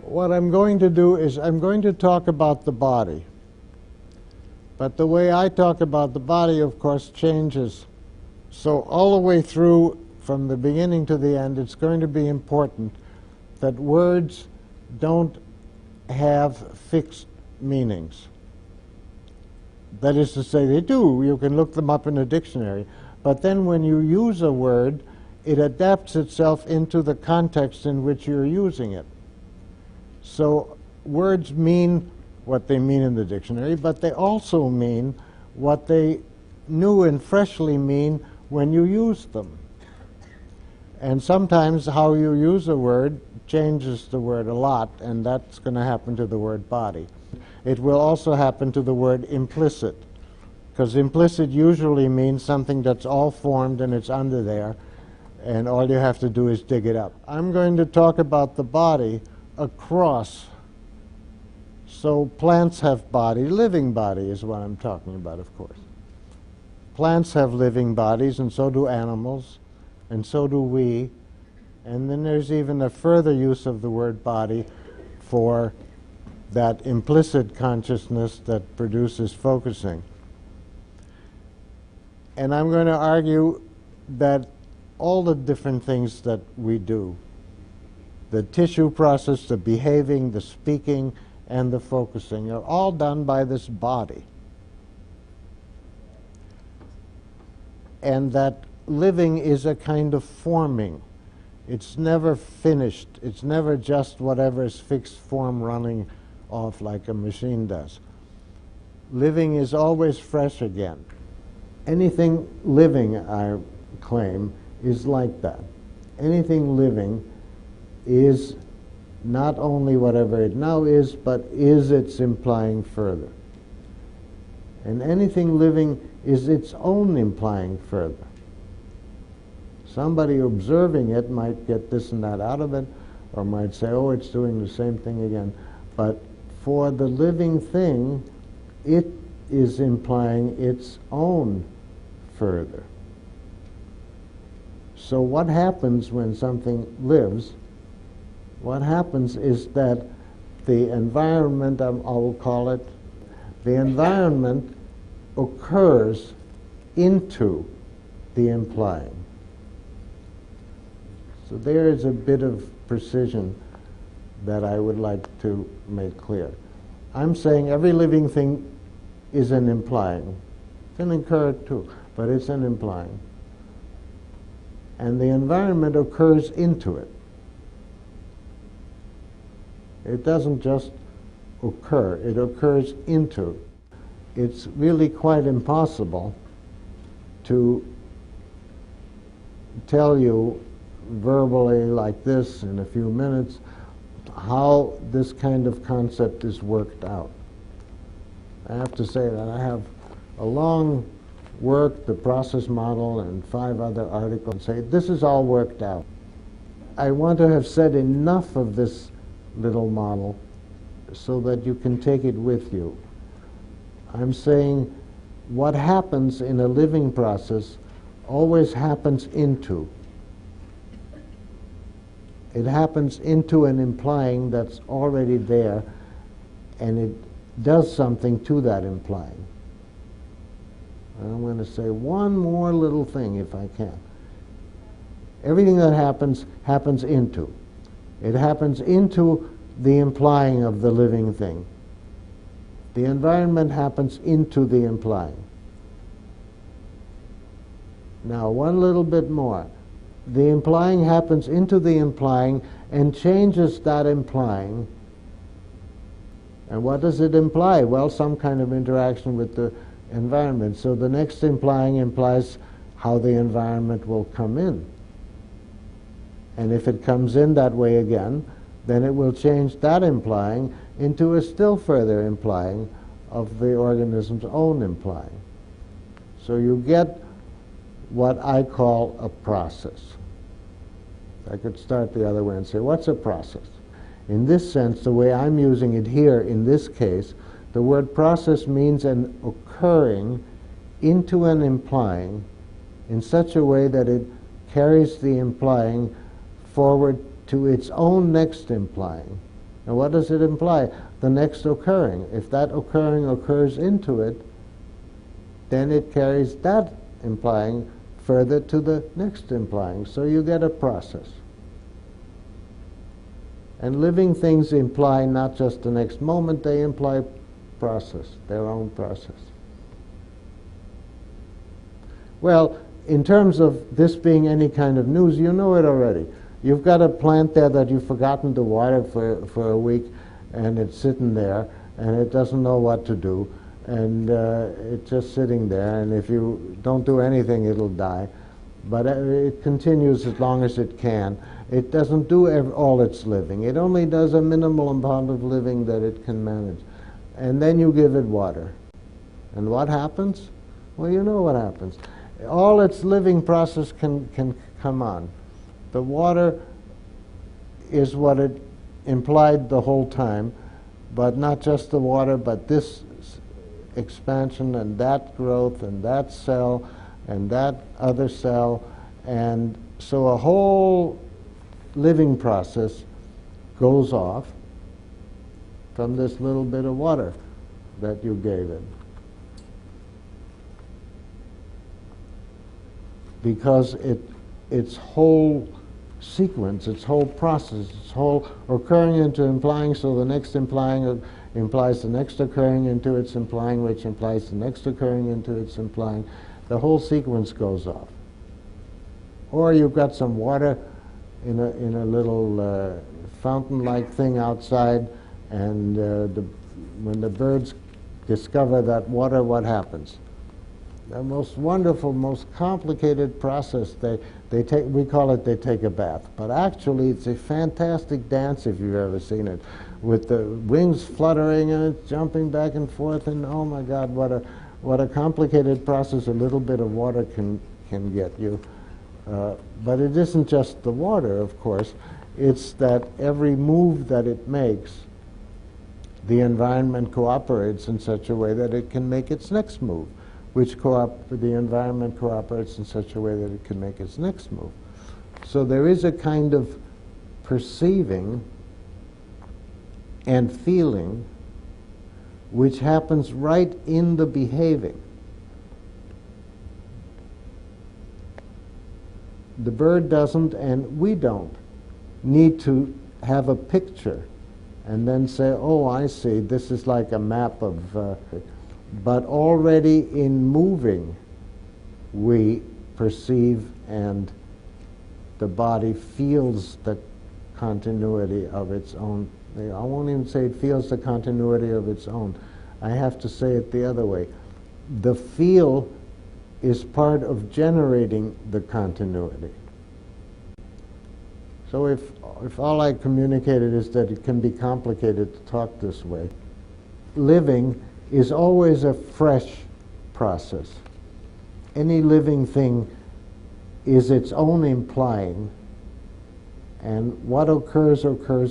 What I'm going to do is I'm going to talk about the body. But the way I talk about the body, of course, changes. So all the way through, from the beginning to the end, it's going to be important that words don't have fixed meanings. That is to say, they do. You can look them up in a dictionary. But then when you use a word, it adapts itself into the context in which you're using it. So words mean what they mean in the dictionary, but they also mean what they new and freshly mean when you use them. And sometimes how you use a word changes the word a lot, and that's going to happen to the word body. It will also happen to the word implicit, because implicit usually means something that's all formed and it's under there, and all you have to do is dig it up. I'm going to talk about the body across. So plants have body. Living body is what I'm talking about, of course. Plants have living bodies, and so do animals, and so do we. And then there's even a further use of the word body for that implicit consciousness that produces focusing. And I'm going to argue that all the different things that we do, the tissue process, the behaving, the speaking, and the focusing, are all done by this body. And that living is a kind of forming. It's never finished. It's never just whatever is fixed form running off like a machine does. Living is always fresh again. Anything living, I claim, is like that. Anything living is not only whatever it now is, but is its implying further. And anything living is its own implying further. Somebody observing it might get this and that out of it, or might say, oh, it's doing the same thing again. But for the living thing, it is implying its own further. So what happens when something lives? What happens is that the environment, I will call it, the environment occurs into the implying. So there is a bit of precision that I would like to make clear. I'm saying every living thing is an implying. It can occur too, but it's an implying. And the environment occurs into it. It doesn't just occur, it occurs into. It's really quite impossible to tell you verbally like this in a few minutes how this kind of concept is worked out. I have to say that I have a long work, the process model, and 5 other articles, and say this is all worked out. I want to have said enough of this little model so that you can take it with you. I'm saying what happens in a living process always happens into. It happens into an implying that's already there, and it does something to that implying. I'm going to say one more little thing if I can. Everything that happens, happens into. It happens into the implying of the living thing. The environment happens into the implying. Now, one little bit more. The implying happens into the implying and changes that implying. And what does it imply? Well, some kind of interaction with the environment. So the next implying implies how the environment will come in. And if it comes in that way again, then it will change that implying into a still further implying of the organism's own implying. So you get what I call a process. I could start the other way and say, what's a process? In this sense, the way I'm using it here in this case, the word process means an occurring into an implying in such a way that it carries the implying forward to its own next implying. And what does it imply? The next occurring. If that occurring occurs into it, then it carries that implying further to the next implying. So you get a process. And living things imply not just the next moment, they imply process, their own process. Well, in terms of this being any kind of news, you know it already. You've got a plant there that you've forgotten to water for a week, and it's sitting there, and it doesn't know what to do, and it's just sitting there, and if you don't do anything, it'll die. But it continues as long as it can. It doesn't do all its living. It only does a minimal amount of living that it can manage. And then you give it water. And what happens? Well, you know what happens. All its living process can come on. The water is what it implied the whole time, but not just the water, but this expansion and that growth and that cell and that other cell. And so a whole living process goes off from this little bit of water that you gave it. Because its whole sequence, its whole process, its whole occurring into implying, so the next implying implies the next occurring into its implying, which implies the next occurring into its implying. The whole sequence goes off. Or you've got some water in a little fountain-like thing outside, and when the birds discover that water, what happens? The most wonderful, most complicated process. They take, we call it, they take a bath. But actually, it's a fantastic dance if you've ever seen it, with the wings fluttering and it's jumping back and forth. And oh my God, what a complicated process a little bit of water can get you. But it isn't just the water, of course. It's that every move that it makes, the environment cooperates in such a way that it can make its next move, which the environment cooperates in such a way that it can make its next move. So there is a kind of perceiving and feeling which happens right in the behaving. The bird doesn't, and we don't need to have a picture and then say, oh, I see, this is like a map of... but already in moving, we perceive, and the body feels the continuity of its own. I won't even say it feels the continuity of its own. I have to say it the other way. The feel is part of generating the continuity. So if all I communicated is that it can be complicated to talk this way, living is always a fresh process. Any living thing is its own implying, and what occurs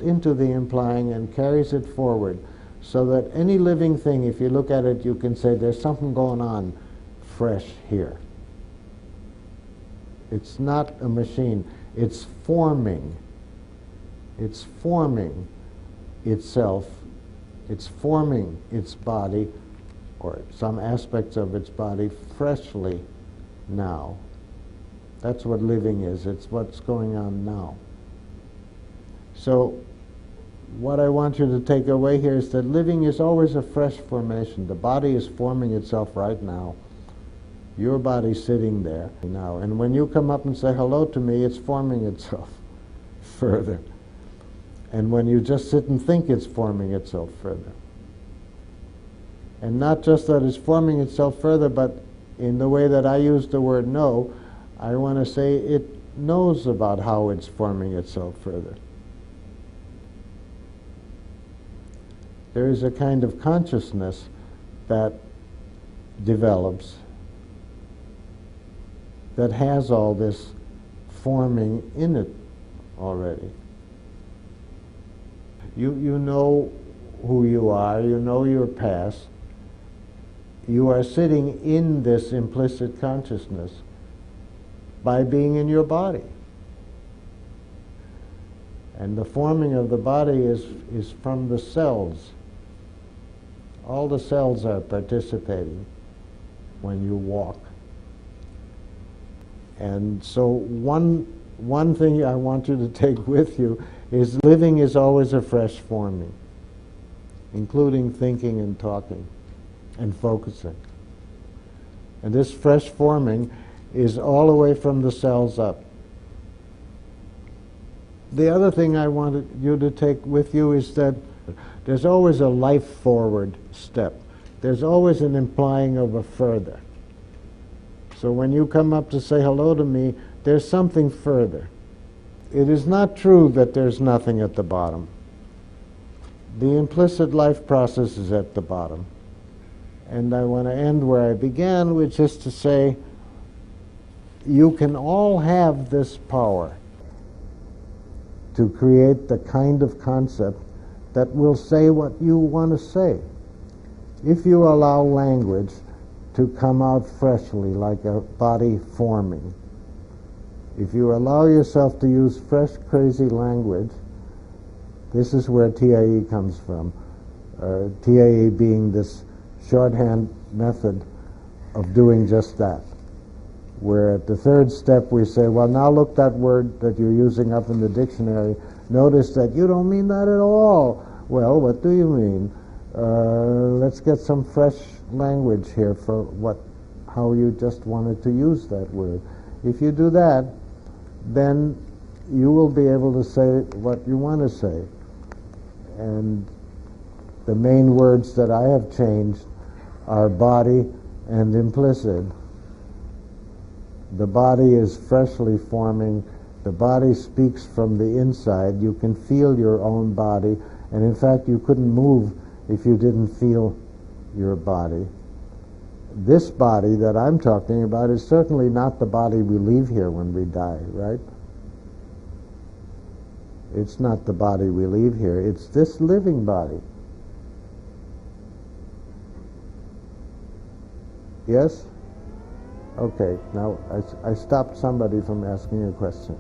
into the implying and carries it forward, so that any living thing, if you look at it, you can say there's something going on fresh here. It's not a machine. It's forming. It's forming itself. It's forming its body, or some aspects of its body, freshly now. That's what living is. It's what's going on now. So what I want you to take away here is that living is always a fresh formation. The body is forming itself right now. Your body's sitting there now. And when you come up and say hello to me, it's forming itself further. And when you just sit and think, it's forming itself further. And not just that it's forming itself further, but in the way that I use the word know, I want to say it knows about how it's forming itself further. There is a kind of consciousness that develops that has all this forming in it already. You know who you are, you know your past. You are sitting in this implicit consciousness by being in your body. And the forming of the body is from the cells. All the cells are participating when you walk. And so one thing I want you to take with you is living is always a fresh forming, including thinking and talking and focusing. And this fresh forming is all the way from the cells up. The other thing I wanted you to take with you is that there's always a life forward step. There's always an implying of a further. So when you come up to say hello to me, there's something further. It is not true that there's nothing at the bottom. The implicit life process is at the bottom. And I want to end where I began, which is to say, you can all have this power to create the kind of concept that will say what you want to say. If you allow language to come out freshly, like a body forming, if you allow yourself to use fresh, crazy language, this is where TIE comes from. TIE being this shorthand method of doing just that. Where at the third step we say, well, now look that word that you're using up in the dictionary. Notice that you don't mean that at all. Well, what do you mean? Let's get some fresh language here for how you just wanted to use that word. If you do that, then you will be able to say what you want to say. And the main words that I have changed are body and implicit. The body is freshly forming. The body speaks from the inside. You can feel your own body, and in fact you couldn't move if you didn't feel your body. This body that I'm talking about is certainly not the body we leave here when we die, right? It's not the body we leave here. It's this living body. Yes? Okay, now I stopped somebody from asking a question.